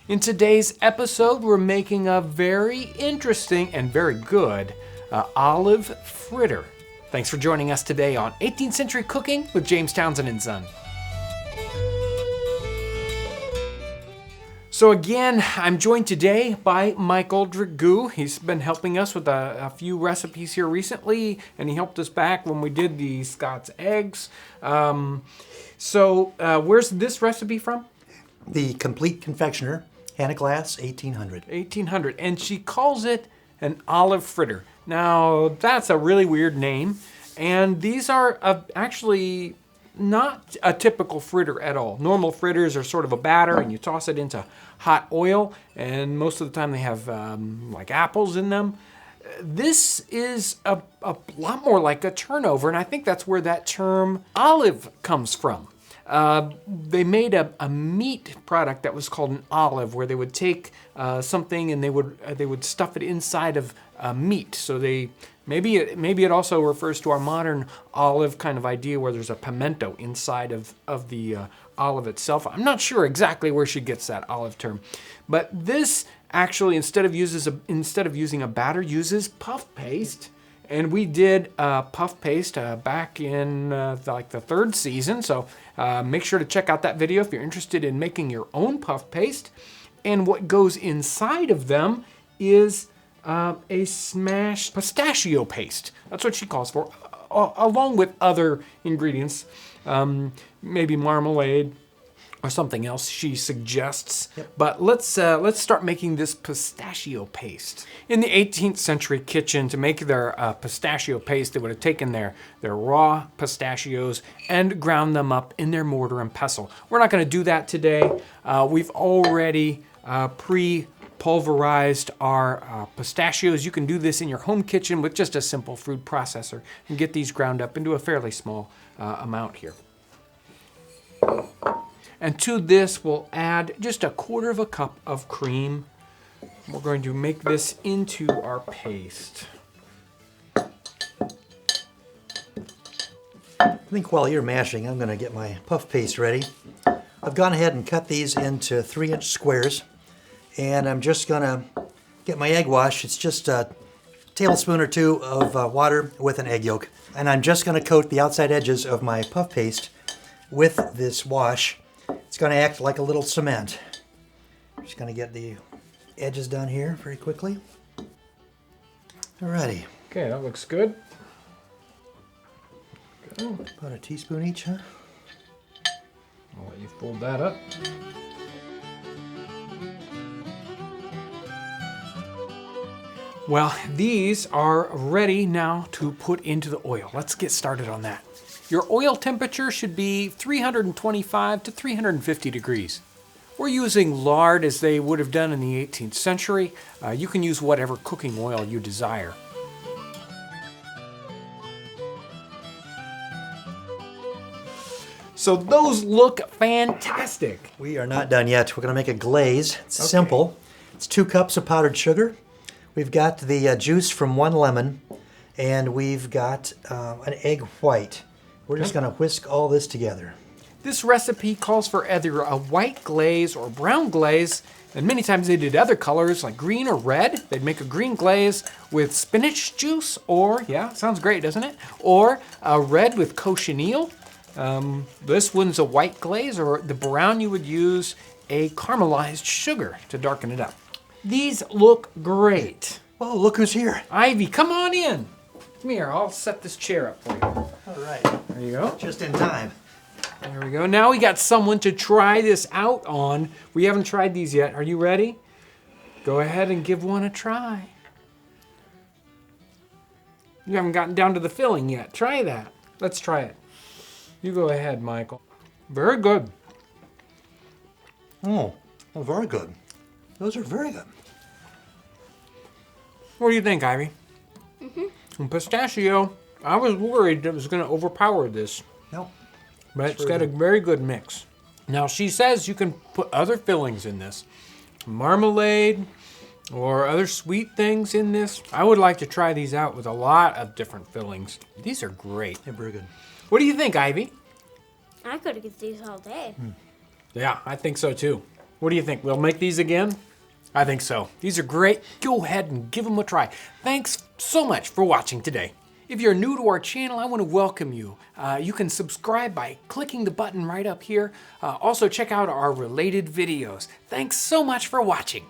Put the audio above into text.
In today's episode, we're making a very interesting and very good olive fritter. Thanks for joining us today on 18th Century Cooking with James Townsend and Son. So again, I'm joined today by Michael Dragoo. He's been helping us with a few recipes here recently, and he helped us back when we did the Scott's eggs. Where's this recipe from? The Complete Confectioner, Hannah Glasse, 1800. 1800, and she calls it an olive fritter. Now, that's a really weird name, and these are actually not a typical fritter at all. Normal fritters are sort of a batter, and you toss it into hot oil, and most of the time they have like apples in them. This is a lot more like a turnover, and I think that's where that term olive comes from. They made a meat product that was called an olive, where they would take something and they would stuff it inside of meat. So maybe it also refers to our modern olive kind of idea, where there's a pimento inside of the olive itself. I'm not sure exactly where she gets that olive term, but this actually instead of using a batter, uses puff paste. And we did puff paste back in like the third season. So make sure to check out that video if you're interested in making your own puff paste. And what goes inside of them is a smashed pistachio paste. That's what she calls for, along with other ingredients, maybe marmalade or something else she suggests. Yep. But let's start making this pistachio paste. In the 18th century kitchen, to make their pistachio paste, they would have taken their raw pistachios and ground them up in their mortar and pestle. We're not going to do that today. We've already pre-pulverized our pistachios. You can do this in your home kitchen with just a simple food processor and get these ground up into a fairly small amount here. And to this, we'll add just 1/4 cup of cream. We're going to make this into our paste. I think while you're mashing, I'm going to get my puff paste ready. I've gone ahead and cut these into 3-inch squares, and I'm just going to get my egg wash. It's just a tablespoon or 2 of water with an egg yolk. And I'm just going to coat the outside edges of my puff paste with this wash. It's going to act like a little cement. I'm just going to get the edges done here very quickly. Alrighty. Okay, that looks good. Go. About a teaspoon each, huh? I'll let you fold that up. Well, these are ready now to put into the oil. Let's get started on that. Your oil temperature should be 325 to 350 degrees. We're using lard as they would have done in the 18th century. You can use whatever cooking oil you desire. So those look fantastic. We are not done yet. We're going to make a glaze. It's simple. It's 2 cups of powdered sugar. We've got the juice from 1 lemon, and we've got an egg white. We're just going to whisk all this together. This recipe calls for either a white glaze or brown glaze, and many times they did other colors like green or red. They'd make a green glaze with spinach juice, or, yeah, sounds great, doesn't it? Or a red with cochineal. This one's a white glaze, or the brown you would use a caramelized sugar to darken it up. These look great. Oh, look who's here. Ivy, come on in. Come here, I'll set this chair up for you. All right. There you go. Just in time. There we go. Now we got someone to try this out on. We haven't tried these yet. Are you ready? Go ahead and give one a try. You haven't gotten down to the filling yet. Try that. Let's try it. You go ahead, Michael. Very good. Oh, very good. Those are very good. What do you think, Ivy? And pistachio, I was worried it was going to overpower this. No. But it's got a very good mix. Now, she says you can put other fillings in this. Marmalade or other sweet things in this. I would like to try these out with a lot of different fillings. These are great. They're very good. What do you think, Ivy? I could get these all day. Yeah, I think so too. What do you think? We'll make these again? I think so. These are great. Go ahead and give them a try. Thanks so much for watching today. If you're new to our channel, I want to welcome you. You can subscribe by clicking the button right up here. Also check out our related videos. Thanks so much for watching.